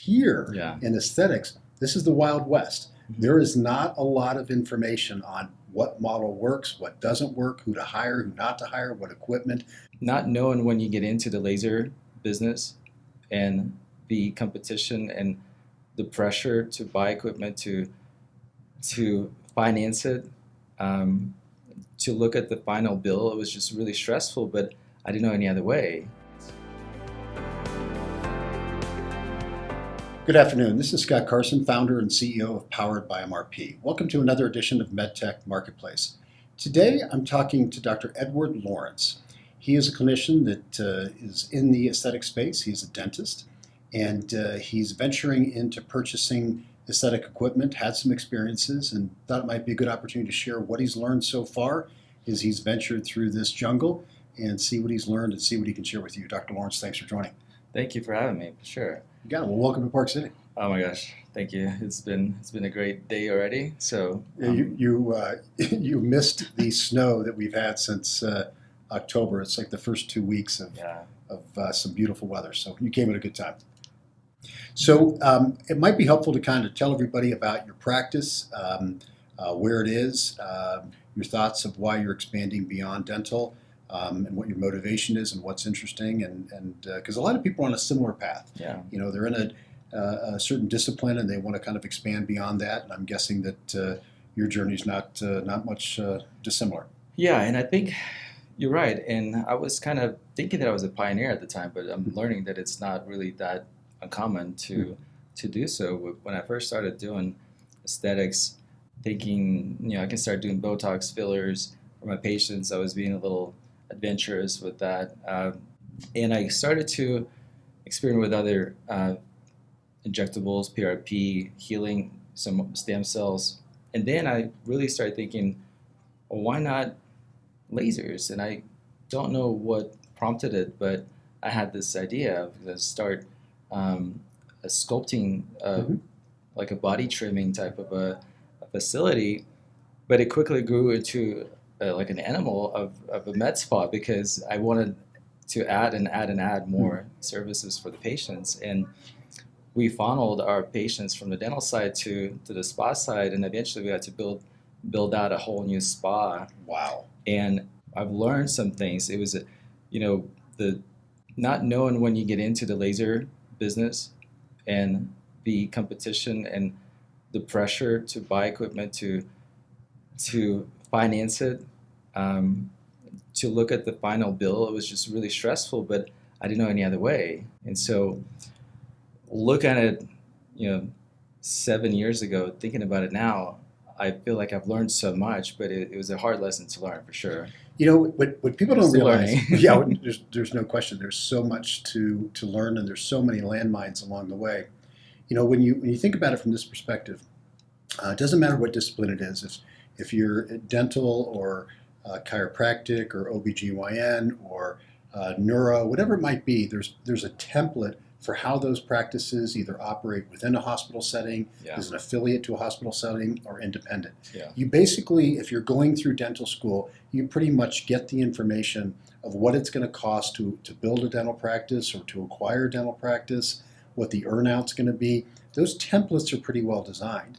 Here Yeah. in aesthetics, this is the Wild West. There is not a lot of information on what model works, what doesn't work, who to hire, who not to hire, what equipment. Not knowing when you get into the laser business and the competition and the pressure to buy equipment, to finance it, to look at the final bill, it was just really stressful, but I didn't know any other way. Good afternoon. This is Scott Carson, founder and CEO of Powered by MRP. Welcome to another edition of MedTech Marketplace. Today, I'm talking to Dr. Edward Lorents. He is a clinician that is in the aesthetic space. He's a dentist, and he's venturing into purchasing aesthetic equipment, had some experiences, and thought it might be a good opportunity to share what he's learned so far as he's ventured through this jungle and see what he's learned and see what he can share with you. Dr. Lorents, thanks for joining. Thank you for having me, for sure. You got it. Well, welcome to Park City. Oh my gosh, thank you. It's been a great day already. So you missed the snow that we've had since October. It's like the first 2 weeks of some beautiful weather. So you came at a good time. So it might be helpful to kind of tell everybody about your practice, where it is, your thoughts of why you're expanding beyond dental, and what your motivation is and what's interesting, and because a lot of people are on a similar path. Yeah. You know, they're in a certain discipline and they want to kind of expand beyond that. And I'm guessing that your journey is not much dissimilar. Yeah, and I think you're right. And I was kind of thinking that I was a pioneer at the time, but I'm learning that it's not really that uncommon to do so. When I first started doing aesthetics, thinking, I can start doing Botox fillers for my patients, I was being a little adventurous with that. And I started to experiment with other injectables, PRP, healing, some stem cells. And then I really started thinking, well, why not lasers? And I don't know what prompted it, but I had this idea of start a sculpting, like a body trimming type of a facility, but it quickly grew into like an animal of a med spa because I wanted to add more services for the patients. And we funneled our patients from the dental side to the spa side, and eventually we had to build out a whole new spa. Wow. And I've learned some things. It was, the not knowing when you get into the laser business and the competition and the pressure to buy equipment, to finance it, to look at the final bill, it was just really stressful, but I didn't know any other way. And so look at it, 7 years ago, thinking about it now, I feel like I've learned so much, but it was a hard lesson to learn for sure. What people don't Still realize, learning. there's no question. There's so much to learn, and there's so many landmines along the way. When you think about it from this perspective, it doesn't matter what discipline it is. If you're dental or chiropractic or OBGYN or neuro, whatever it might be, there's a template for how those practices either operate within a hospital setting, as an affiliate to a hospital setting, or independent. Yeah. You basically, if you're going through dental school, you pretty much get the information of what it's going to cost to build a dental practice or to acquire a dental practice, what the earnout's going to be. Those templates are pretty well designed.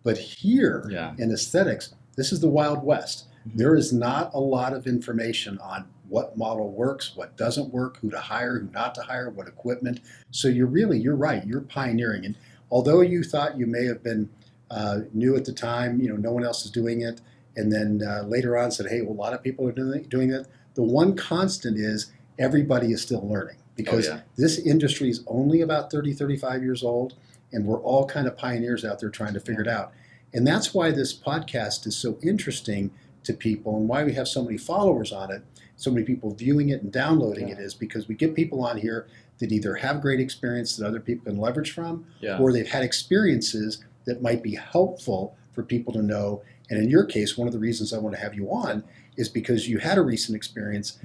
But here in aesthetics, this is the Wild West. There is not a lot of information on what model works, what doesn't work, who to hire, who not to hire, what equipment. So you're right, you're pioneering. And although you thought you may have been new at the time, no one else is doing it, and then later on said, hey, well, a lot of people are doing it, the one constant is everybody is still learning. Because this industry is only about 30, 35 years old, and we're all kind of pioneers out there trying to figure it out. And that's why this podcast is so interesting to people and why we have so many followers on it, so many people viewing it and downloading it, is because we get people on here that either have great experience that other people can leverage from, or they've had experiences that might be helpful for people to know. And in your case, one of the reasons I want to have you on is because you had a recent experience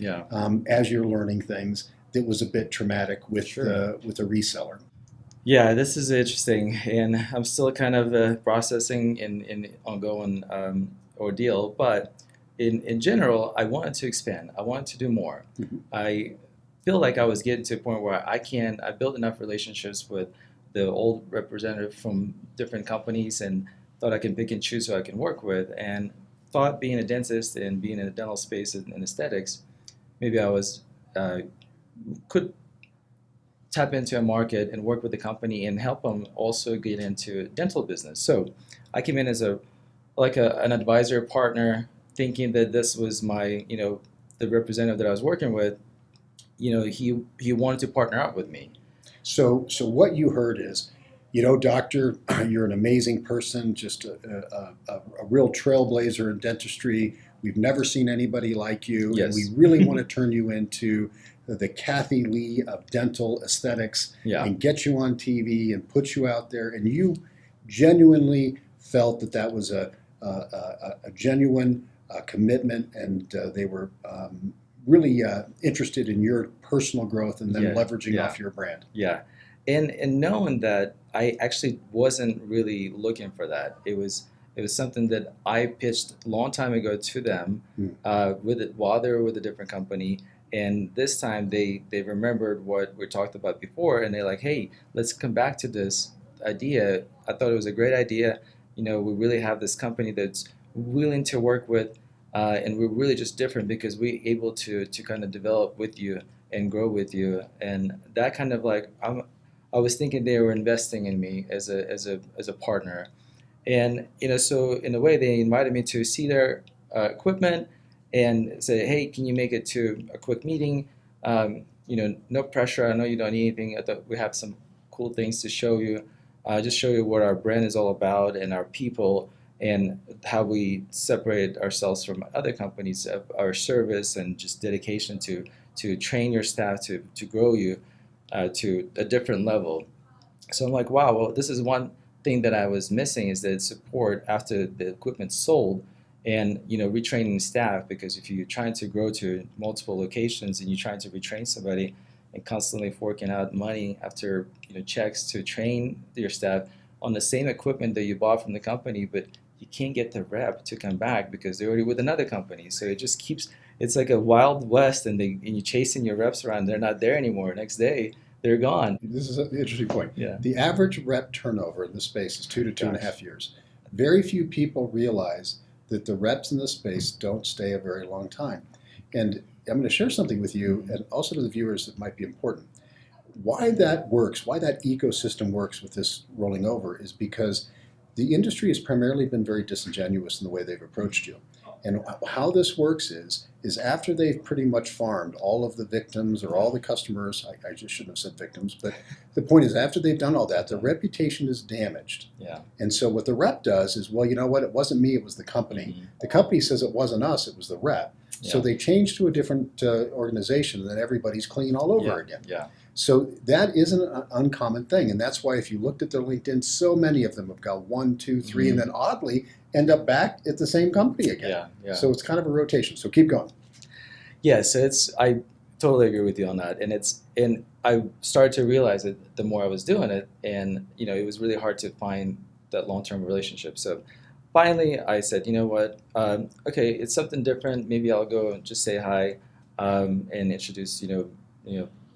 as you're learning things that was a bit traumatic with a reseller. Yeah, this is interesting, and I'm still kind of processing in ongoing ordeal. But in general, I wanted to expand. I wanted to do more. I feel like I was getting to a point where I built enough relationships with the old representative from different companies and thought I can pick and choose who I can work with, and thought being a dentist and being in the dental space and aesthetics, maybe I was could tap into a market and work with the company and help them also get into dental business. So I came in as an advisor partner, thinking that this was my the representative that I was working with. He wanted to partner up with me. So what you heard is, doctor, you're an amazing person, just a real trailblazer in dentistry. We've never seen anybody like you, and Yes. we really want to turn you into the Kathy Lee of dental aesthetics Yeah. and get you on TV and put you out there. And you genuinely felt that was a genuine commitment, and they were really interested in your personal growth and then Yeah, leveraging yeah. off your brand. Yeah, and knowing that I actually wasn't really looking for that. It was something that I pitched a long time ago to them, with it while they were with a different company. And this time they remembered what we talked about before, and they're like, "Hey, let's come back to this idea. I thought it was a great idea. We really have this company that's willing to work with, and we're really just different because we're able to kind of develop with you and grow with you." And that kind of like I was thinking they were investing in me as a partner. And so in a way they invited me to see their equipment and say, "Hey, can you make it to a quick meeting? No pressure. I know you don't need anything. I thought we have some cool things to show you. Just show you what our brand is all about and our people and how we separate ourselves from other companies, of our service and just dedication to train your staff to grow you to a different level." So I'm like, wow, well, this is one thing that I was missing, is that support after the equipment's sold, and retraining staff, because if you're trying to grow to multiple locations and you're trying to retrain somebody and constantly forking out money after checks to train your staff on the same equipment that you bought from the company, but you can't get the rep to come back because they're already with another company. So it just keeps, it's like a wild west, and you're chasing your reps around. They're not there anymore. Next day, they're gone. This is an interesting point. Yeah. The average rep turnover in the space is 2 to 2.5 Gosh. years. Very few people realize that the reps in the space don't stay a very long time. And I'm going to share something with you, and also to the viewers, that might be important. Why that works, why that ecosystem works with this rolling over, is because the industry has primarily been very disingenuous in the way they've approached you. And how this works is after they've pretty much farmed all of the victims or all the customers, I just shouldn't have said victims, but the point is, after they've done all that, their reputation is damaged. Yeah. And so what the rep does is, well, you know what, it wasn't me, it was the company. Mhm. The company says it wasn't us, it was the rep. So Yeah. they change to a different organization, and then everybody's clean all over again. Yeah. So that isn't an uncommon thing, and that's why if you looked at their LinkedIn, so many of them have got 1, 2, 3, and then oddly end up back at the same company again. Yeah. Yeah. So it's kind of a rotation. So keep going. Yeah, so I totally agree with you on that, and I started to realize it the more I was doing it, and it was really hard to find that long-term relationship. So finally, I said, you know what, okay, it's something different. Maybe I'll go and just say hi, and introduce,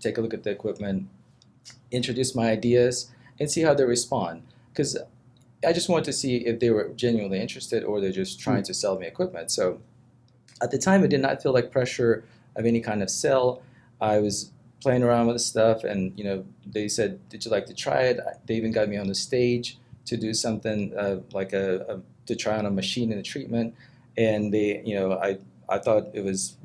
take a look at the equipment, introduce my ideas, and see how they respond. Because I just wanted to see if they were genuinely interested or they're just trying to sell me equipment. So at the time, it did not feel like pressure of any kind of sell. I was playing around with the stuff, and they said, "Did you like to try it?" They even got me on the stage to do something like to try on a machine in a treatment, and I thought it was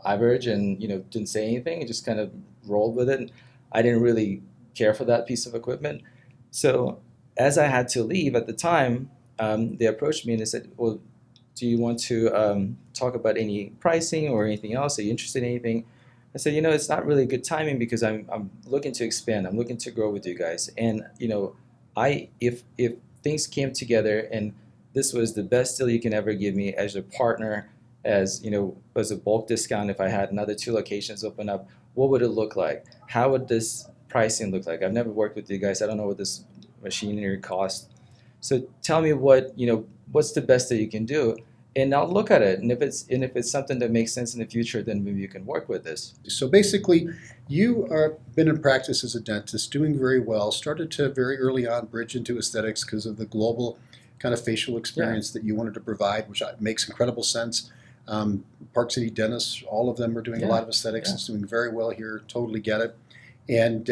average, and didn't say anything. I just kind of rolled with it. I didn't really care for that piece of equipment. So as I had to leave at the time, they approached me and they said, "Well, do you want to talk about any pricing or anything else? Are you interested in anything?" I said, it's not really good timing because I'm looking to expand. I'm looking to grow with you guys. And, if things came together and this was the best deal you can ever give me as a partner, as, as a bulk discount, if I had another 2 locations open up, what would it look like? How would this pricing look like? I've never worked with you guys. I don't know what this machinery costs. So tell me what's the best that you can do. and I'll look at it, and if it's something that makes sense in the future, then maybe you can work with this. So basically, you are been in practice as a dentist, doing very well, started to very early on bridge into aesthetics because of the global kind of facial experience that you wanted to provide, which makes incredible sense. Park City dentists, all of them are doing a lot of aesthetics. It's doing very well here, totally get it. And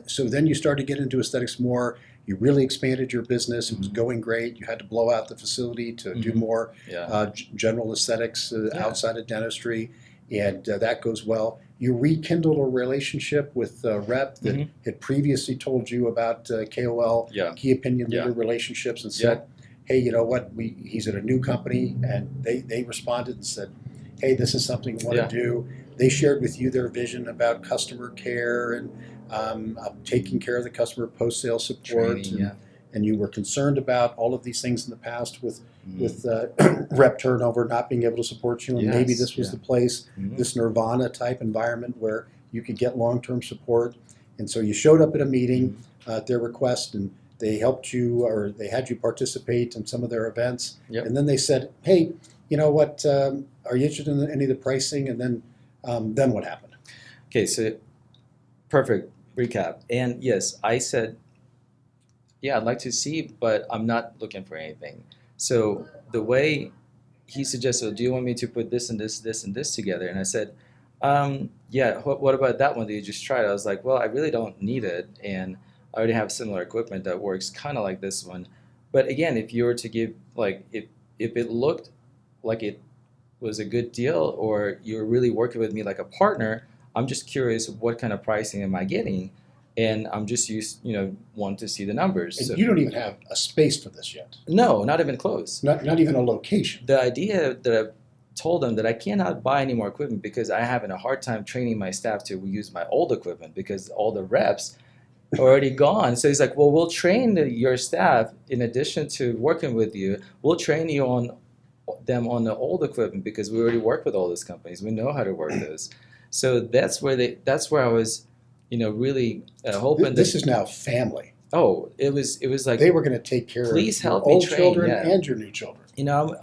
so then you started to get into aesthetics more. You really expanded your business. It was going great. You had to blow out the facility to do more general aesthetics outside of dentistry, and that goes well. You rekindled a relationship with a rep that had previously told you about KOL, key opinion leader relationships, and said, hey, you know what, he's at a new company, and they responded and said, hey, this is something we want to do. They shared with you their vision about customer care and taking care of the customer post-sale support, Training, and you were concerned about all of these things in the past with rep turnover, not being able to support you, and maybe this was the place, this nirvana type environment where you could get long-term support. And so you showed up at a meeting at their request, and they helped you, or they had you participate in some of their events, and then they said, hey, you know what, are you interested in any of the pricing? And then what happened? Okay, so perfect recap. And yes, I said, yeah, I'd like to see, but I'm not looking for anything. So the way he suggested, do you want me to put this and this, this and this together? And I said, yeah, what about that one that you just tried? I was like, well, I really don't need it, and I already have similar equipment that works kind of like this one. But again, if you were to give, like, if it looked like it was a good deal, or you're really working with me like a partner, I'm just curious, what kind of pricing am I getting? And I'm just want to see the numbers. And so, you don't even have a space for this yet. No, not even close. Not even a location. The idea that I told them that I cannot buy any more equipment because I'm having a hard time training my staff to use my old equipment because all the reps are already gone. So he's like, well, we'll train your staff in addition to working with you. We'll train you on them on the old equipment because we already work with all these companies. We know how to work those. So that's where I was, really hoping. This is now family. Oh, it was like they were going to take care of your old children and your new children.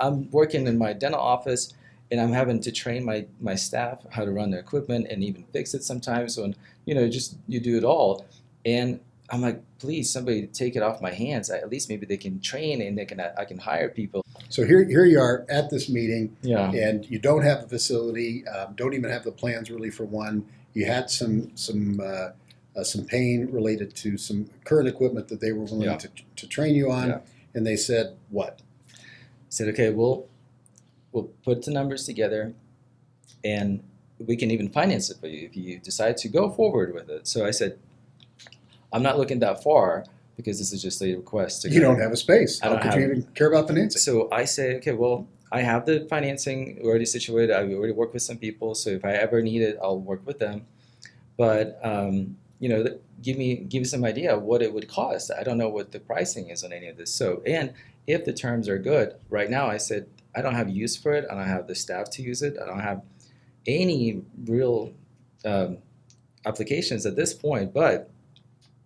I'm working in my dental office, and I'm having to train my staff how to run their equipment and even fix it sometimes. So, you do it all. And I'm like, please, somebody take it off my hands. At least maybe they can train, and I can hire people. So here you are at this meeting, and you don't have a facility, don't even have the plans really for one. You had some pain related to some current equipment that they were willing to train you on, and they said what? Said, okay, we'll put the numbers together, and we can even finance it for you if you decide to go forward with it. So I said, I'm not looking that far because this is just a request. You don't have a space. How could you even care about financing? So I say, okay, well, I have the financing already situated. I already work with some people, so if I ever need it, I'll work with them. But give me some idea of what it would cost. I don't know what the pricing is on any of this. So, and if the terms are good, right now I said I don't have use for it. I don't have the staff to use it. I don't have any real applications at this point. But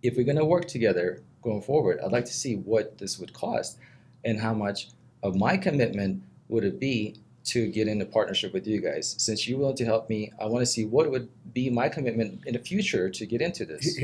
if we're going to work together going forward, I'd like to see what this would cost and how much of my commitment would it be to get into partnership with you guys. Since you're willing to help me, I want to see what would be my commitment in the future to get into this.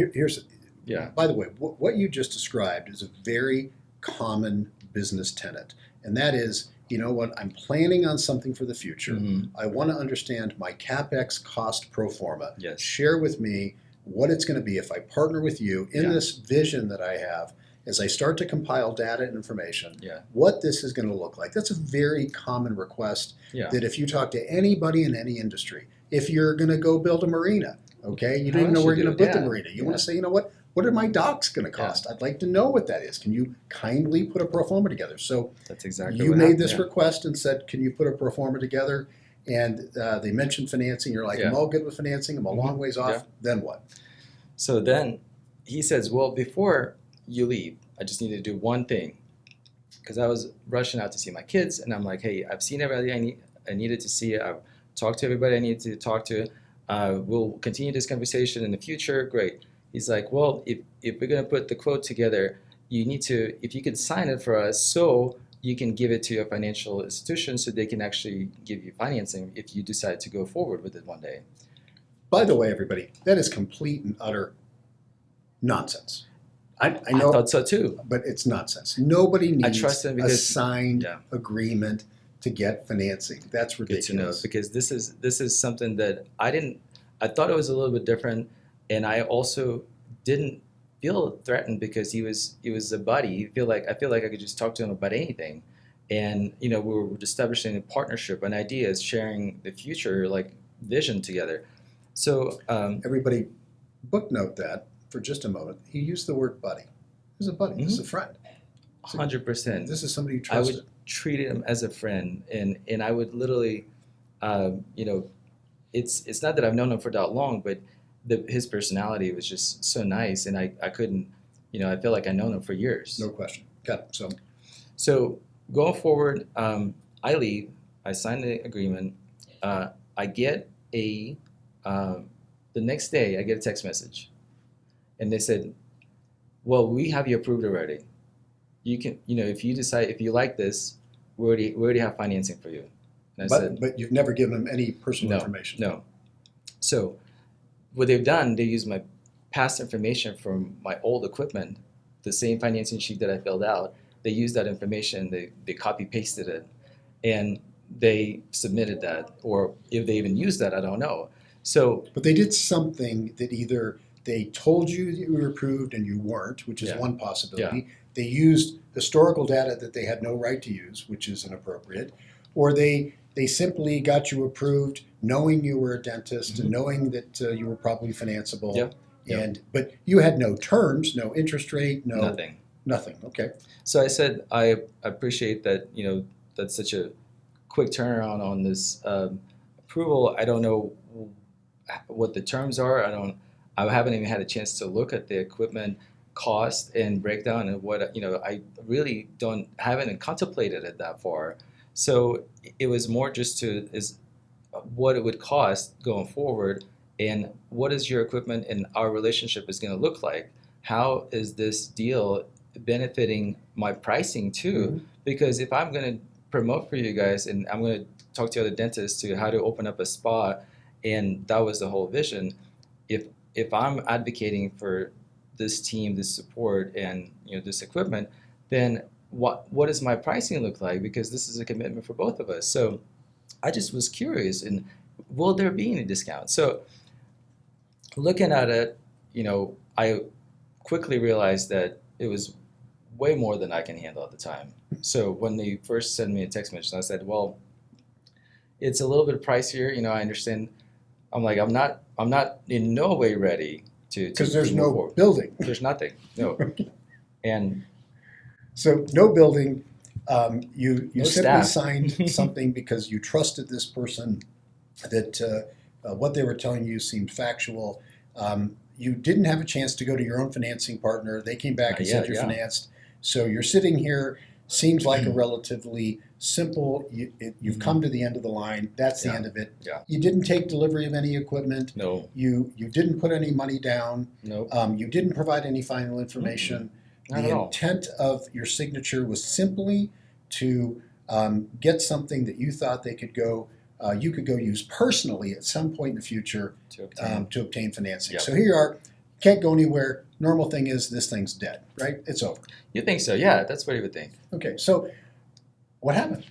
By the way, what you just described is a very common business tenet, and that is, you know what, I'm planning on something for the future. I want to understand my CapEx cost pro forma. Share with me what it's going to be if I partner with you in this vision that I have as I start to compile data and information, what this is going to look like. That's a very common request that if you talk to anybody in any industry, if you're going to go build a marina, okay, you don't even know where you're going to put the marina. You want to say, you know what are my docks going to cost? I'd like to know what that is. Can you kindly put a pro forma together? So that's exactly you made this request and said, can you put a pro forma together? And they mentioned financing. You're like, I'm all good with financing. I'm a long ways off. Then what? So then he says, well, before you leave, I just need to do one thing, because I was rushing out to see my kids, and I'm like, hey, I've seen everybody I needed to see. I've talked to everybody I needed to talk to. We'll continue this conversation in the future. Great. He's like, well, if we're going to put the quote together, you need to, if you can sign it for us, so you can give it to a financial institution so they can actually give you financing if you decide to go forward with it one day. By the way, everybody, that is complete and utter nonsense. I I know, thought so too. but it's nonsense. Nobody I needs trust them a because signed yeah, agreement to get financing. That's good to know ridiculous. because this is something that I thought it was a little bit different, and I also didn't feel threatened because he was a buddy. I feel like I could just talk to him about anything, and we were establishing a partnership and ideas, sharing the future like vision together. So Everybody, book note that for just a moment. He used the word buddy. This is a buddy. This is a friend. 100%. This is somebody you I would trusted. treat him as a friend, and I would literally, you know, it's not that I've known him for that long, but his personality was just so nice, and I couldn't, I feel like I've known him for years. No question. Got it. So going forward, I leave. I sign the agreement. I get the next day I get a text message, and they said, "Well, we have you approved already. You can, if you decide if you like this, we already have financing for you." And I said, But you've never given him any personal "No, information. no." So what they've done, they used my past information from my old equipment, the same financing sheet that I filled out. They used that information. They copy pasted it, and they submitted that, or if they even used that, I don't know. So But they did something that either they told you that you were approved and you weren't, which is Yeah. one possibility. They used historical data that they had no right to use, which is inappropriate, or they simply got you approved knowing you were a dentist and knowing that you were probably financeable. Yep. Yep. But you had no terms, no interest rate, nothing. nothing. Okay. So I said, I appreciate that, that's such a quick turnaround on this approval. I don't know what the terms are. I haven't even had a chance to look at the equipment cost and breakdown and what, I really haven't contemplated it that far. So it was more just is what it would cost going forward, and what is your equipment and our relationship is going to look like. How is this deal benefiting my pricing too? Mhm. Because if I'm going to promote for you guys and I'm going to talk to other dentists to how to open up a spa, and that was the whole vision. If I'm advocating for this team, this support, and this equipment, then what does my pricing look like? Because this is a commitment for both of us. So I just was curious, and will there be any discount? So looking at it, I quickly realized that it was way more than I can handle at the time. So when they first sent me a text message, I said, "Well, it's a little bit pricier. I understand." I'm like, I'm not in no way ready to Because there's move no forward. building. There's nothing, no, and So no building. You No simply staff. signed something because you trusted this person, that what they were telling you seemed factual. You didn't have a chance to go to your own financing partner. They came back Not and yet, said you're yeah. financed. So you're sitting here. Seems like a relatively simple. You've come to the end of the line. That's the Yeah. end of it. Yeah. You didn't take delivery of any equipment. no, You didn't put any money down. no, You didn't provide any final information. not The at all. intent of your signature was simply to get something that you thought you could go use personally at some point in the future To obtain. financing. Yep. So here you are, can't go anywhere. Normal thing is this thing's dead, right? It's over. You think so? Yeah, that's what you would think. Okay, so what happened?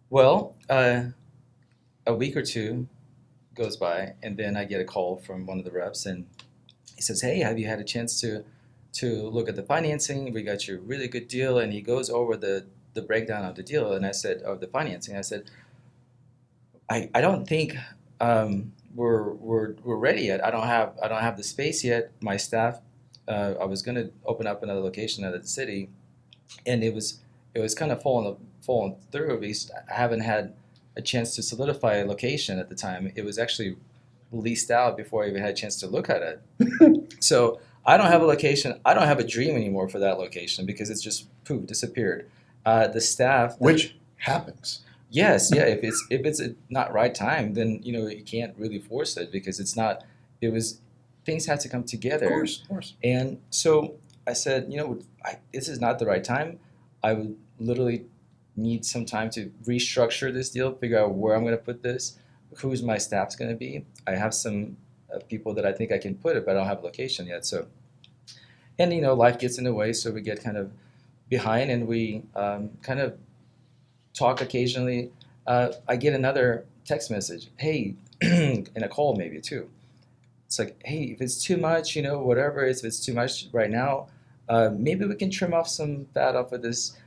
Well, a week or two goes by, and then I get a call from one of the reps, and he says, "Hey, have you had a chance to look at the financing? We got you a really good deal." And he goes over the breakdown of the deal, and I said, of the financing. I said, I don't think we're ready yet. I don't have the space yet. My staff, I was going to open up another location at the city, and it was kind of falling through because I haven't had a chance to solidify a location at the time. It was actually leased out before I even had a chance to look at it. So I don't have a location. I don't have a dream anymore for that location because it's just poof, disappeared. The staff, Which happens. yes, yeah. If it's not right time, then you can't really force it because it's not. It was things had to come together. Of course. And so I said, this is not the right time. I would literally need some time to restructure this deal, figure out where I'm going to put this, who's my staff's going to be. I have some people that I think I can put it, but I don't have a location yet. So, and life gets in the way, so we get kind of behind, and we kind of talk occasionally. I get another text message, hey, and a call maybe too. It's like, hey, if it's too much, whatever, if it's too much right now, maybe we can trim off some fat off of this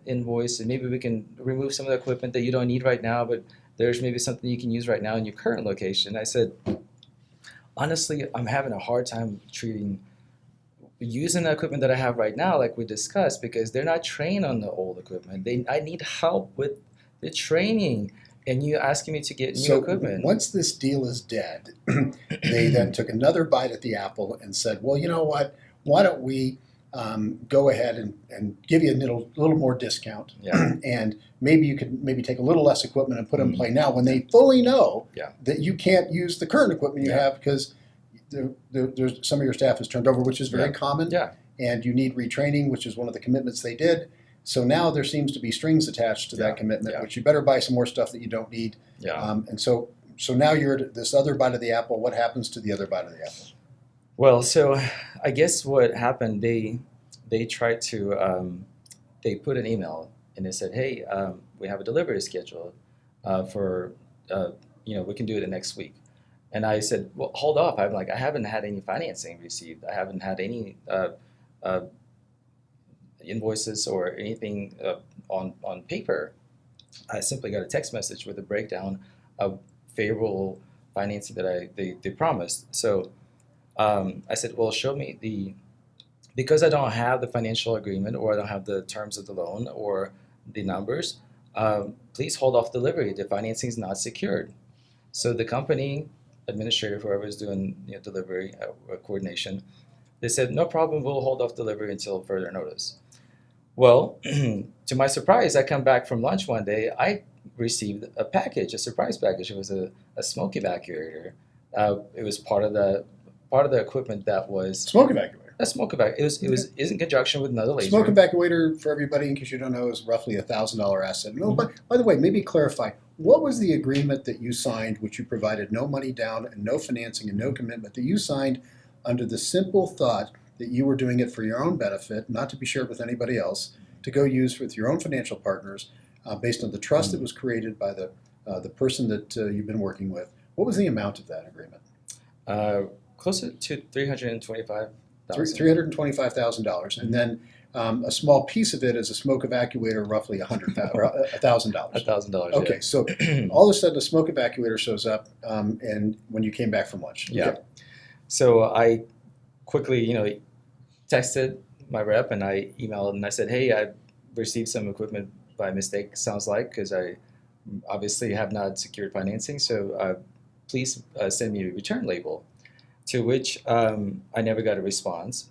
invoice, and maybe we can remove some of the equipment that you don't need right now, but there's maybe something you can use right now in your current location. I said, honestly, I'm having a hard time using the equipment that I have right now, like we discussed, because they're not trained on the old equipment. I need help with the training, and you asking me to get new equipment. Once this deal is dead, they then took another bite at the apple and said, well, you know what? Why don't we go ahead and give you a little more discount, and maybe you could take a little less equipment and put it in play now when they fully know that you can't use the current equipment you have because there's some of your staff is turned over, which is very common, and you need retraining, which is one of the commitments they did. So now there seems to be strings attached to that commitment, which you better buy some more stuff that you don't need. And so now you're at this other bite of the apple. What happens to the other bite of the apple? Well, so I guess what happened, they tried to, they put an email and they said, hey, we have a delivery schedule for, we can do it the next week. And I said, well, hold off. I'm like, I haven't had any financing received. I haven't had any invoices or anything on paper. I simply got a text message with a breakdown of favorable financing that they promised. So I said, well, show me because I don't have the financial agreement or I don't have the terms of the loan or the numbers, please hold off delivery. The financing is not secured. So the company administrator, whoever is doing delivery coordination, they said, no problem, we'll hold off delivery until further notice. Well, to my surprise, I come back from lunch one day, I received a package, a surprise package. It was a smoke evacuator. It was part of the equipment that was smoke evacuator. A smoke evacuator. It was in conjunction with another laser. Smoke evacuator, for everybody in case you don't know, is roughly $1,000 asset. No, but by the way, maybe clarify, what was the agreement that you signed, which you provided no money down and no financing and no commitment, that you signed under the simple thought that you were doing it for your own benefit, not to be shared with anybody else, to go use with your own financial partners, based on the trust that was created by the person that you've been working with? What was the amount of that agreement? Closer to $325,000. $325,000, and then a small piece of it is a smoke evacuator, roughly $100,000 or $1,000. $1,000. Okay, so all of a sudden a smoke evacuator shows up, and when you came back from lunch. Okay. So I quickly, texted my rep and I emailed and I said, hey, I received some equipment by mistake, sounds like, because I obviously have not secured financing. So please send me a return label. To which I never got a response.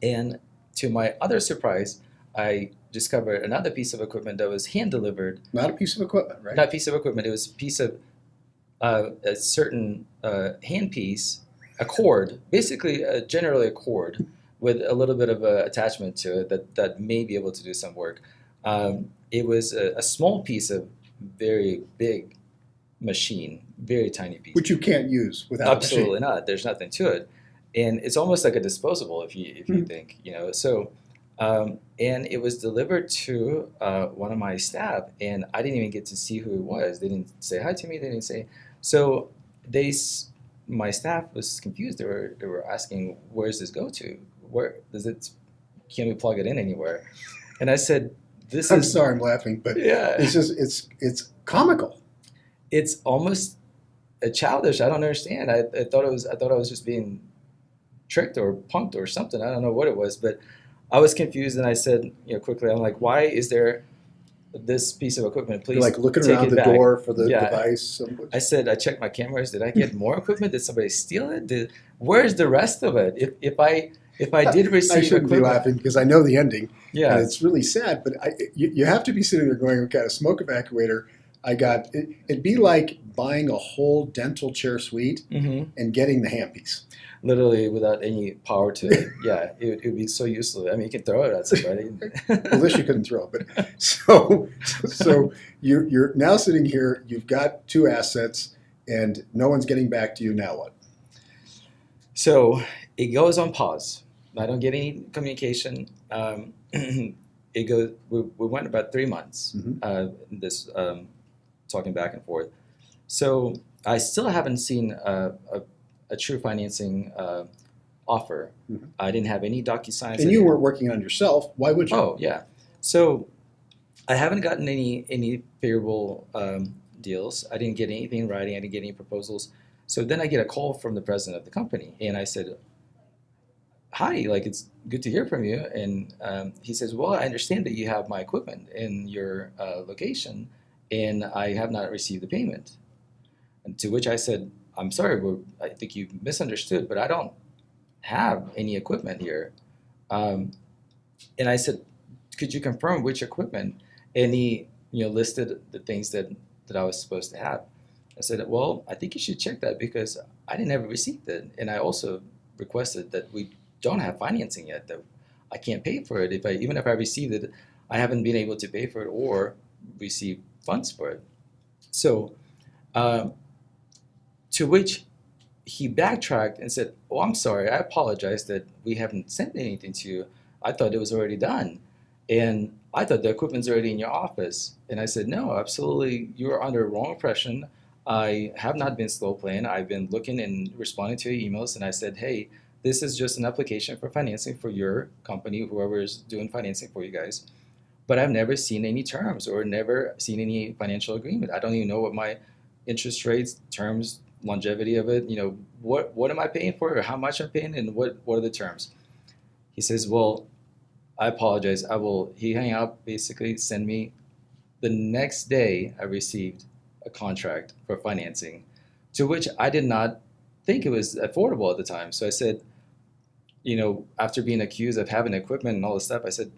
And to my other surprise, I discovered another piece of equipment that was hand-delivered. Not a piece of equipment, right? Not a piece of equipment. It was a piece of a certain handpiece, a cord, basically generally a cord with a little bit of an attachment to it that may be able to do some work. It was a small piece of very big machine, very tiny piece, which you can't use without absolutely not. There's nothing to it, and it's almost like a disposable if you think, So, and it was delivered to one of my staff, and I didn't even get to see who it was. They didn't say hi to me. They didn't say. So my staff was confused. They were asking, "Where does this go to? Where does it? Can we plug it in anywhere?" And I said, I'm sorry, I'm laughing, but it's comical. It's almost childish. I don't understand. I thought I was just being tricked or punked or something. I don't know what it was, but I was confused, and I said, quickly, I'm like, why is there this piece of equipment? Please, like looking around the door for the device. I said, I checked my cameras. Did I get more equipment? Did somebody steal it? Where's the rest of it? If I did receive, I shouldn't be laughing because I know the ending. Yeah, and it's really sad. But you have to be sitting there going, okay, a smoke evacuator. It'd be like buying a whole dental chair suite Mm-hmm. and getting the handpiece. Literally without any power to it. Yeah, it would be so useless. I mean, you can throw it at somebody. Well, this you couldn't throw, but so you're now sitting here. You've got two assets, and no one's getting back to you. Now what? So it goes on pause. I don't get any communication. It goes. We went about 3 months. Mhm. This talking back and forth. So I still haven't seen a true financing offer. Mhm. I didn't have any DocuSigns. And you weren't working on yourself. Why would you? Oh yeah. So I haven't gotten any favorable deals. I didn't get anything in writing. I didn't get any proposals. So then I get a call from the president of the company, and I said, "Hi, like it's good to hear from you." And he says, "Well, I understand that you have my equipment in your location, and I have not received the payment." And to which I said, "I'm sorry, but I think you misunderstood, but I don't have any equipment here." And I said, "Could you confirm which equipment?" And he, listed the things that I was supposed to have. I said, "Well, I think you should check that because I didn't ever receive it, and I also requested that we don't have financing yet. That I can't pay for it. Even if I received it, I haven't been able to pay for it or receive funds for it." So, to which he backtracked and said, "Oh, I'm sorry. I apologize that we haven't sent anything to you. I thought it was already done. And I thought the equipment's already in your office." And I said, "No, absolutely. You're under a wrong impression. I have not been slow playing. I've been looking and responding to your emails." And I said, "Hey, this is just an application for financing for your company, whoever is doing financing for you guys. But I've never seen any terms or never seen any financial agreement. I don't even know what my interest rates, terms, longevity of it, what am I paying for it or how much I'm paying and what are the terms?" He says, "Well, I apologize. I will." He hung up, basically send me. The next day, I received a contract for financing, to which I did not think it was affordable at the time. So I said, after being accused of having equipment and all this stuff, I said,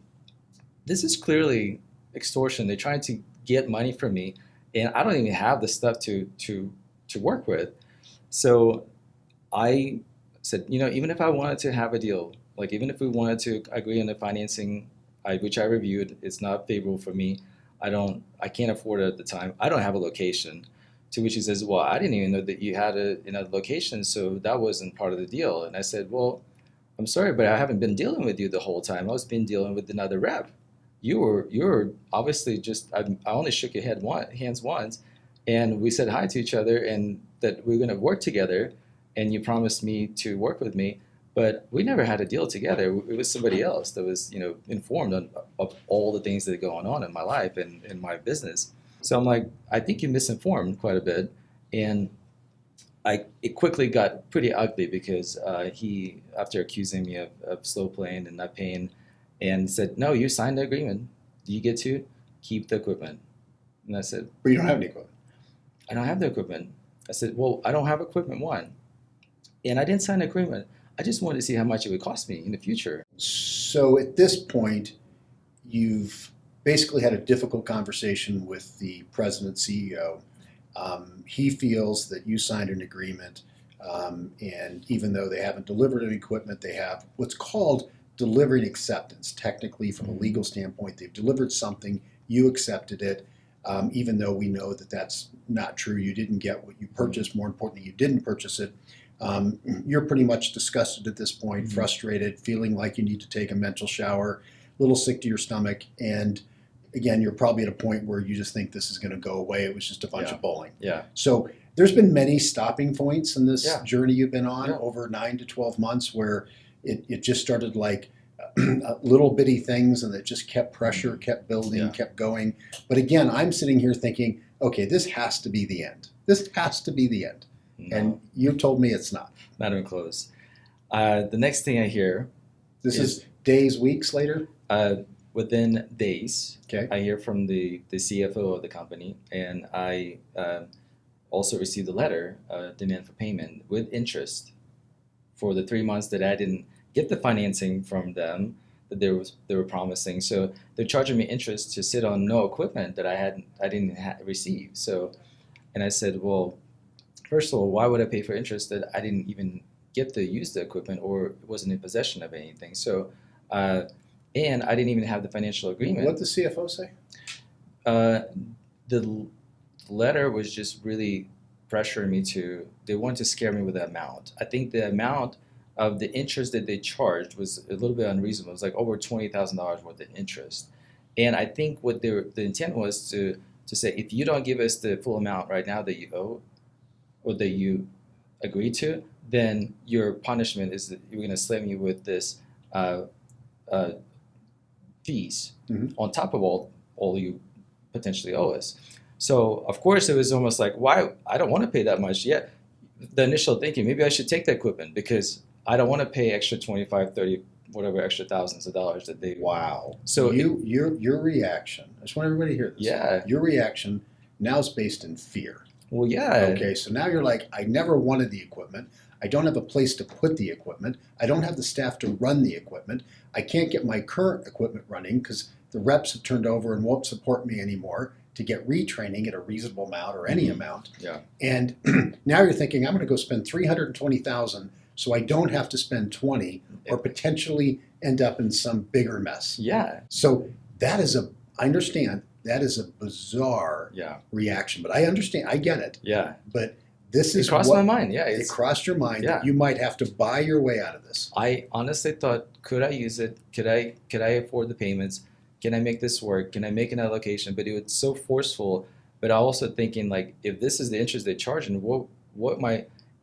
"This is clearly extortion. They're trying to get money from me, and I don't even have the stuff to work with." So I said, even if I wanted to have a deal, like even if we wanted to agree on the financing, which I reviewed, it's not favorable for me. I can't afford it at the time. I don't have a location. To which he says, "Well, I didn't even know that you had a location, so that wasn't part of the deal." And I said, "Well, I'm sorry, but I haven't been dealing with you the whole time. I was been dealing with another rep. You were obviously just I only shook your hands once, and we said hi to each other and that we are going to work together, and you promised me to work with me, but we never had a deal together. It was somebody else that was informed of all the things that are going on in my life and in my business." So I'm like, "I think you misinformed quite a bit," and it quickly got pretty ugly because he, after accusing me of slow playing and not paying, and said, "No, you signed the agreement. You get to keep the equipment." And I said, But you don't have any equipment. "I don't have the equipment." I said, "Well, I don't have equipment, one. And I didn't sign an agreement. I just wanted to see how much it would cost me in the future." So at this point, you've basically had a difficult conversation with the president CEO. He feels that you signed an agreement, and even though they haven't delivered any equipment, they have what's called delivering acceptance. Technically, from a legal standpoint, they've delivered something, you accepted it, even though we know that that's not true. You didn't get what you purchased. More importantly, you didn't purchase it. You're pretty much disgusted at this point, Mhm. frustrated, feeling like you need to take a mental shower, a little sick to your stomach, and again, you're probably at a point where you just think this is going to go away. It was just a bunch Yeah. of bowling. Yeah. So there's been many stopping points in this Yeah. journey you've been on Yeah. over 9 to 12 months where it just started like little bitty things and it just kept pressure, kept building, Yeah. kept going. But again, I'm sitting here thinking, okay, this has to be the end. This has to be the end. No, And you told me it's not. not even close. The next thing I hear This is is days, weeks later. within days, Okay. I hear from the CFO of the company, and I also received a letter, demand for payment with interest for the 3 months that I didn't get the financing from them. that they were promising. So they're charging me interest to sit on no equipment that I didn't receive. So, and I said, well, first of all, why would I pay for interest that I didn't even get to use the equipment or wasn't in possession of anything? So, and I didn't even have the financial agreement. What did the CFO say? The letter was just really pressuring me they wanted to scare me with the amount. I think the amount of the interest that they charged was a little bit unreasonable. It was like over $20,000 worth of interest. And I think what the intent was to say, if you don't give us the full amount right now that you owe or that you agree to, then your punishment is that you're going to slam you with this fees on top of all you potentially owe us. So of course it was almost like, why? I don't want to pay that much yet. The initial thinking, maybe I should take the equipment because I don't want to pay extra 25, 30, whatever extra thousands of dollars that they. Wow. So your reaction. I just want everybody to hear this. Yeah. Your reaction now is based in fear. Well, yeah. Okay, so now you're like, I never wanted the equipment. I don't have a place to put the equipment. I don't have the staff to run the equipment. I can't get my current equipment running because the reps have turned over and won't support me anymore to get retraining at a reasonable amount or any amount. Yeah. And now you're thinking, I'm going to go spend $320,000 so I don't have to spend 20 or potentially end up in some bigger mess. Yeah. So I understand that is a bizarre reaction, but I understand, I get it. Yeah. But this is it crossed my mind. Yeah. It crossed your mind Yeah. that you might have to buy your way out of this. I honestly thought, could I use it? Could I afford the payments? Can I make this work? Can I make an allocation? But it was so forceful. But I also thinking like, if this is the interest they charge, and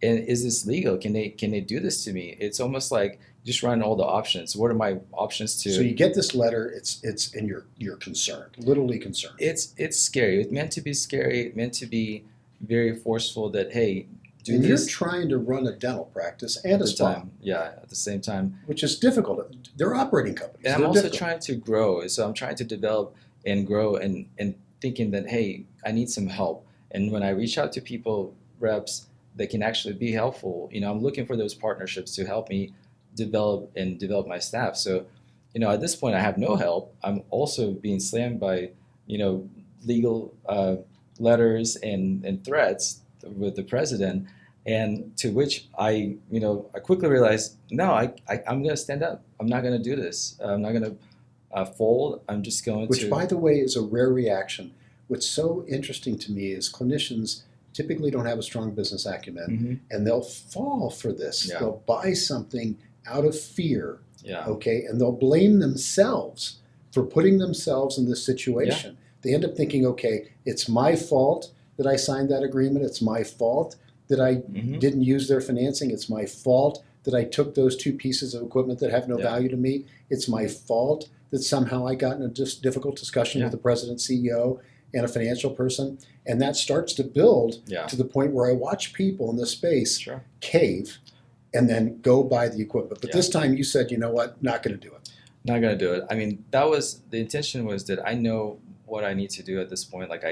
and is this legal? Can they do this to me? It's almost like just running all the options. What are my options to? So you get this letter. It's and you're concerned, literally concerned. It's scary. It's meant to be scary. It's meant to be very forceful. That hey, do and this. You're trying to run a dental practice and a spa. Yeah, at the same time. Which is difficult. They're operating companies. And I'm also trying to grow. So I'm trying to develop and grow and thinking that, hey, I need some help. And when I reach out to people, reps, that can actually be helpful, I'm looking for those partnerships to help me develop my staff. So, at this point I have no help. I'm also being slammed by, legal letters and threats with the president. And to which I quickly realized, no, I'm going to stand up. I'm not going to do this. I'm not going to fold. I'm just going to. Which, by the way, is a rare reaction. What's so interesting to me is clinicians typically don't have a strong business acumen, and they'll fall for this. Yeah. They'll buy something out of fear, Yeah. okay, and they'll blame themselves for putting themselves in this situation. Yeah. They end up thinking, okay, it's my fault that I signed that agreement. It's my fault that I didn't use their financing. It's my fault that I took those two pieces of equipment that have no value to me. It's my fault that somehow I got in a difficult discussion with the president, CEO, and a financial person. And that starts to build to the point where I watch people in this space cave and then go buy the equipment. But this time you said, you know what, not going to do it. Not going to do it. I mean, the intention was that I know what I need to do at this point. Like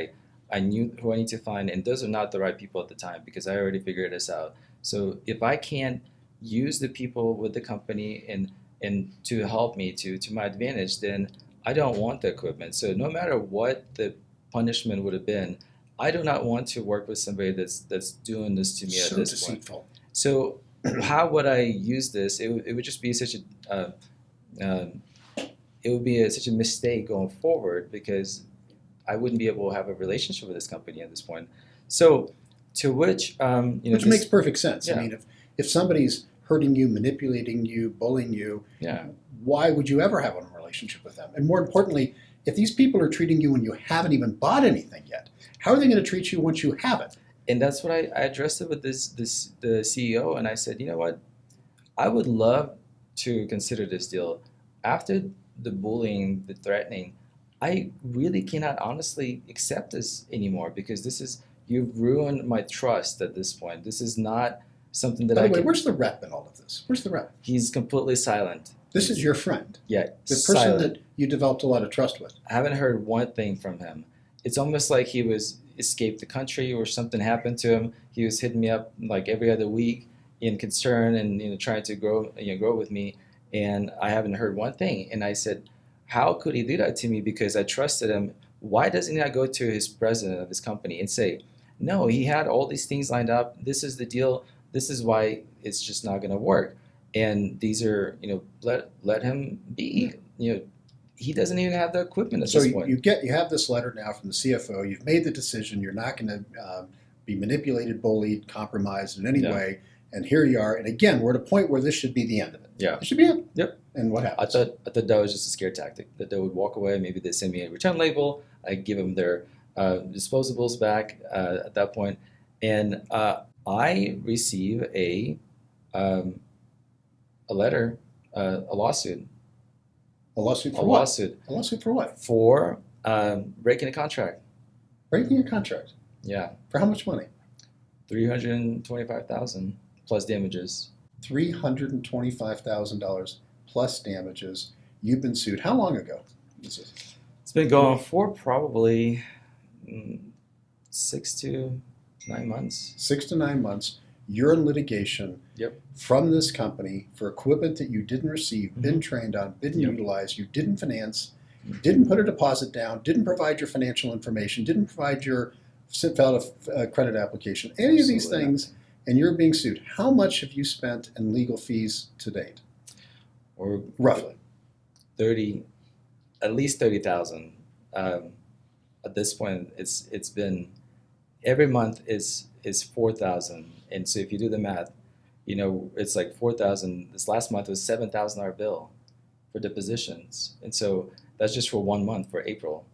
I knew who I need to find, and those are not the right people at the time because I already figured this out. So if I can't use the people with the company and to help me to my advantage, then I don't want the equipment. So no matter what the punishment would have been, I do not want to work with somebody that's doing this to me at this deceitful. point. So how would I use this? It would just be such such a mistake going forward because I wouldn't be able to have a relationship with this company at this point. So to which which makes perfect sense. Yeah. I mean, if somebody's hurting you, manipulating you, bullying you, why would you ever have a relationship with them? And more importantly, if these people are treating you when you haven't even bought anything yet, how are they going to treat you once you have it? And that's what I addressed it with the CEO, and I said, you know what, I would love to consider this deal. After the bullying, the threatening, I really cannot honestly accept this anymore because you've ruined my trust at this point. This is not something that By the way, where's the rep in all of this? Where's the rep? He's completely silent. This is your friend. Yeah, the person that you developed a lot of trust with. I haven't heard one thing from him. It's almost like he escaped the country or something happened to him. He was hitting me up like every other week in concern and trying to grow with me. and I haven't heard one thing. And I said, how could he do that to me? Because I trusted him. Why doesn't he not go to his president of his company and say, no, he had all these things lined up. This is the deal. This is why it's just not going to work. And these are, let him be. He doesn't even have the equipment at So this point. you have this letter now from the CFO. You've made the decision. You're not going to be manipulated, bullied, compromised in any Yeah. way. And here you are. And again, we're at a point where this should be the end of it. Yeah. It should be it. Yep. And what I happens? thought that was just a scare tactic. That they would walk away. Maybe they send me a return label. I give them their disposables back at that point, and I receive a letter, a lawsuit, A lawsuit a for what? lawsuit A lawsuit for what? for breaking a contract. Breaking a contract. Yeah, For how much money? $325,000 plus damages. $325,000 plus damages. You've been sued. How long ago is this? It's been going for probably 6 to 9 months. 6 to 9 months. You're in litigation Yep. from this company for equipment that you didn't receive, been trained on, didn't Yep. utilize, you didn't finance, didn't put a deposit down, didn't provide your financial information, didn't provide your fill out a credit application, any of these Absolutely things, and you're being sued. How much have you spent in legal fees to date? Or Roughly. 30, at least 30,000. At this point, it's been every month is 4,000, and so if you do the math, it's like 4,000. This last month was $7,000 bill for depositions, and so that's just for 1 month for April.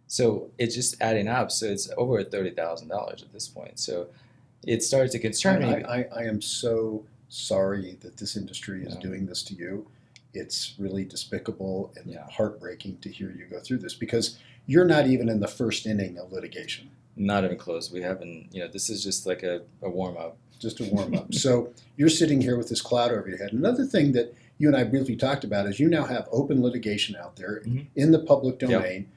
So it's just adding up. So it's over $30,000 at this point. So it started to concern me. I am so sorry that this industry is Yeah. doing this to you. It's really despicable and Yeah. heartbreaking to hear you go through this because you're not even in the first inning of litigation. Not even close. We haven't. This is just like a warm up. Just a warm up. So you're sitting here with this cloud over your head. Another thing that you and I briefly talked about is you now have open litigation out there Mhm. in the public domain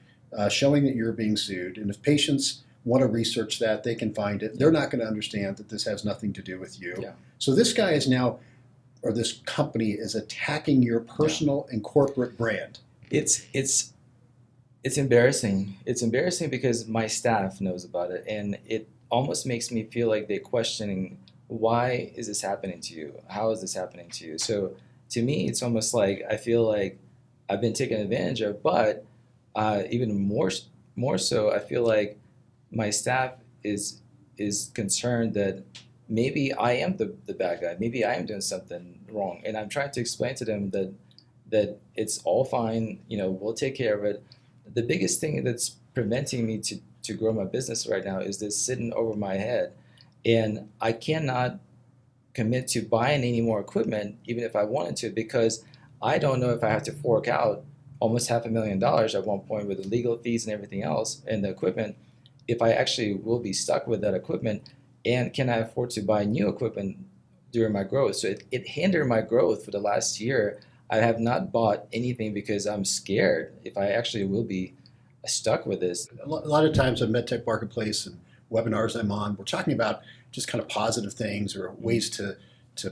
showing that you're being sued. And if patients want to research that, they can find it. They're not going to understand that this has nothing to do with you. Yeah. So this guy is now, or this company is attacking your personal and corporate brand. It's embarrassing. It's embarrassing because my staff knows about it, and it almost makes me feel like they're questioning, why is this happening to you? How is this happening to you? So to me, it's almost like I feel like I've been taken advantage of, but even more so, I feel like my staff is concerned that maybe I am the bad guy. Maybe I am doing something wrong, and I'm trying to explain to them that it's all fine. We'll take care of it. The biggest thing that's preventing me to grow my business right now is this sitting over my head, and I cannot commit to buying any more equipment even if I wanted to, because I don't know if I have to fork out almost $500,000 at one point with the legal fees and everything else and the equipment, if I actually will be stuck with that equipment, and can I afford to buy new equipment during my growth. So it hindered my growth for the last year. I have not bought anything because I'm scared if I actually will be stuck with this. A lot of times on MedTech Marketplace and webinars I'm on, we're talking about just kind of positive things or ways to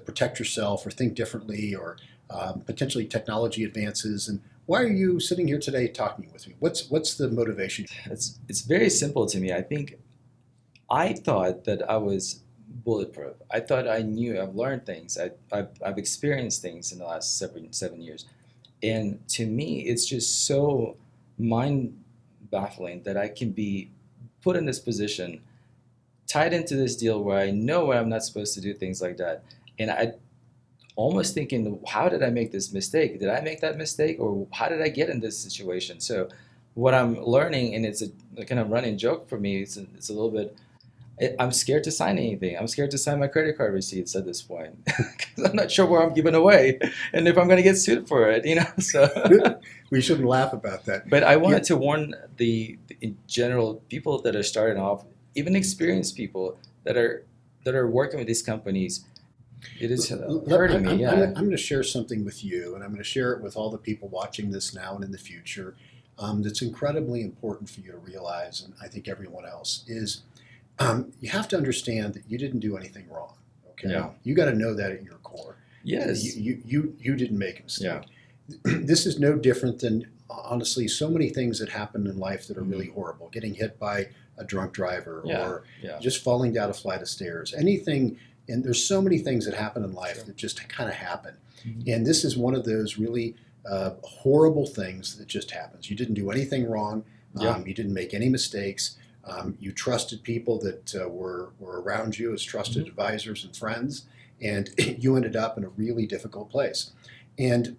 protect yourself or think differently or potentially technology advances. And why are you sitting here today talking with me? What's the motivation? It's very simple to me. I thought that I was bulletproof. I thought I knew. I've learned things. I've experienced things in the last 7 years, and to me, it's just so mind baffling that I can be put in this position, tied into this deal where I know I'm not supposed to do things like that, and I almost thinking, how did I make this mistake? Did I make that mistake, or how did I get in this situation? So, what I'm learning, and it's a kind of running joke for me. It's a little bit. I'm scared to sign anything. I'm scared to sign my credit card receipts at this point because I'm not sure where I'm giving away and if I'm going to get sued for it. So We shouldn't laugh about that. But I wanted to warn the in general people that are starting off, even experienced people that are working with these companies. It is hurting me. Yeah. I'm going to share something with you, and I'm going to share it with all the people watching this now and in the future. That's incredibly important for you to realize, and I think everyone else is. You have to understand that you didn't do anything wrong. Okay, Yeah. You got to know that at your core. Yes. You didn't make a mistake. Yeah. This is no different than, honestly, so many things that happen in life that are really Mhm. horrible. Getting hit by a drunk driver, Yeah. or Yeah. just falling down a flight of stairs. Anything, and there's so many things that happen in life Sure. that just kind of happen. Mhm. And this is one of those really horrible things that just happens. You didn't do anything wrong. Yeah. You didn't make any mistakes. You trusted people that were around you as trusted Mhm. advisors and friends, and you ended up in a really difficult place. And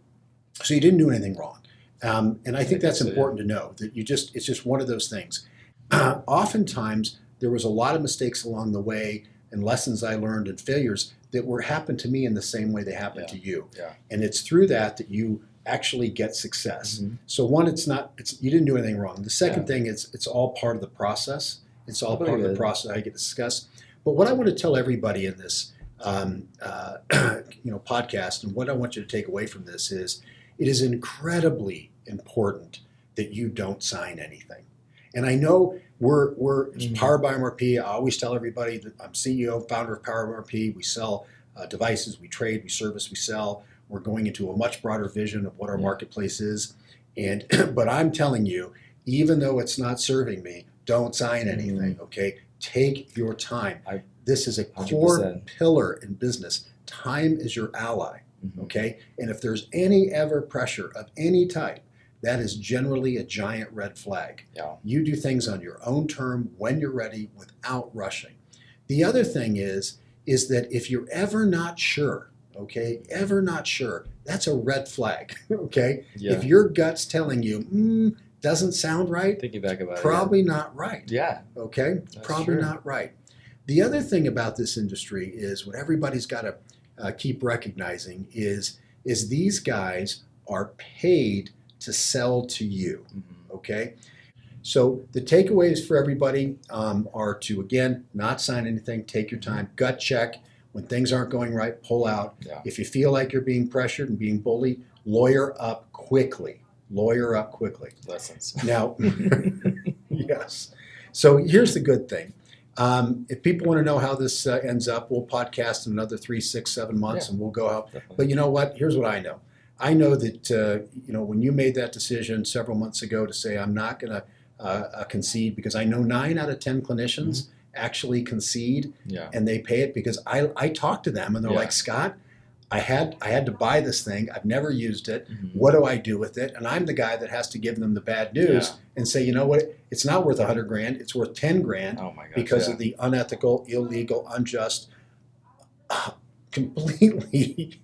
so you didn't do anything wrong. And I think that's So, yeah. important to know, that it's just one of those things. Oftentimes, there was a lot of mistakes along the way and lessons I learned and failures that were happened to me in the same way they happened to you. Yeah. And it's through that you actually get success. Mhm. So one, you didn't do anything wrong. The second Yeah. thing is it's all part of the process. It's all I part of believe the it. process I get to discuss. But what I want to tell everybody in this podcast, and what I want you to take away from this is, it is incredibly important that you don't sign anything. And I know we're powered by MRP. I always tell everybody that I'm CEO, founder of Power MRP. We sell devices, we trade, we service, we sell. We're going into a much broader vision of what our marketplace is. And but I'm telling you, even though it's not serving me, don't sign anything. Okay, take your time. This is a core 100%. pillar in business. Time is your ally. Mhm. Okay, and if there's any ever pressure of any type, that is generally a giant red flag. Yeah. You do things on your own term, when you're ready, without rushing. The other thing is that if you're ever not sure, okay, ever not sure, that's a red flag. Okay, Yeah. if your gut's telling you doesn't sound right, Thinking back about probably not right. it. Yeah. Okay, probably true. not right. The other thing about this industry is what everybody's got to keep recognizing is these guys are paid to sell to you. Mhm. Okay, so the takeaways for everybody are to, again, not sign anything. Take your time, gut check. When things aren't going right, pull out. Yeah. If you feel like you're being pressured and being bullied, lawyer up quickly. Lawyer up quickly. Lessons. Now, yes. So here's the good thing. If people want to know how this ends up, we'll podcast in another 3, 6, 7 months, Yeah. and we'll go out. Definitely. But you know what? Here's what I know. I know that when you made that decision several months ago to say, I'm not going to concede, because I know 9 out of 10 clinicians actually concede, Yeah. and they pay it, because I talk to them and they're Yeah. like, Scott, I had to buy this thing. I've never used it. Mhm. What do I do with it? And I'm the guy that has to give them the bad news and say, you know what? It's not worth $100,000. It's worth $10,000 Oh my gosh. because yeah. of the unethical, illegal, unjust, completely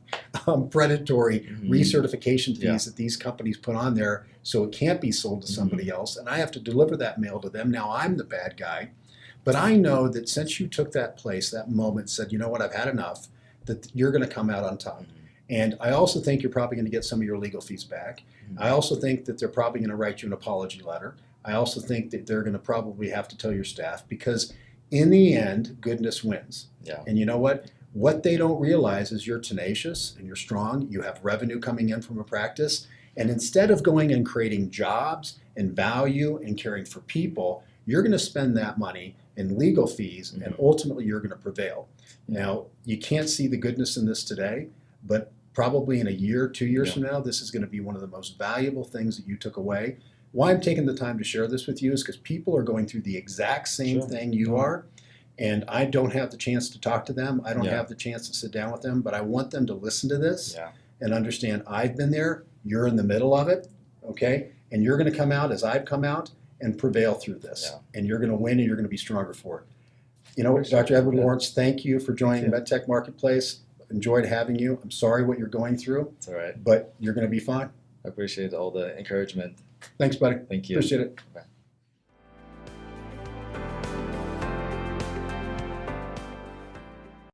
predatory Mhm. recertification fees Yeah. that these companies put on there, so it can't be sold to somebody else. And I have to deliver that mail to them. Now I'm the bad guy. But I know that since you took that place, that moment, said, you know what, I've had enough, that you're going to come out on top. Mhm. And I also think you're probably going to get some of your legal fees back. Mhm. I also think that they're probably going to write you an apology letter. I also think that they're going to probably have to tell your staff, because in the end, goodness wins. Yeah. And you know what? What they don't realize is you're tenacious and you're strong. You have revenue coming in from a practice. And instead of going and creating jobs and value and caring for people, you're going to spend that money in legal fees, and ultimately you're going to prevail. Now, you can't see the goodness in this today, but probably in a year, 2 years from now, this is going to be one of the most valuable things that you took away. Why I'm taking the time to share this with you is because people are going through the exact same Sure. thing you are, and I don't have the chance to talk to them. I don't Yeah. have the chance to sit down with them, but I want them to listen to this Yeah. and understand I've been there, you're in the middle of it, okay? And you're going to come out as I've come out and prevail through this. Yeah. And you're going to win, and you're going to be stronger for it. You know, Appreciate Dr. it. Edward Yeah. Lorents, thank you for joining Thank MedTech Marketplace. Enjoyed having you. I'm sorry what you're going through, It's all right. but you're going to be fine. I appreciate all the encouragement. Thanks, buddy. Thank you. Appreciate it. Bye.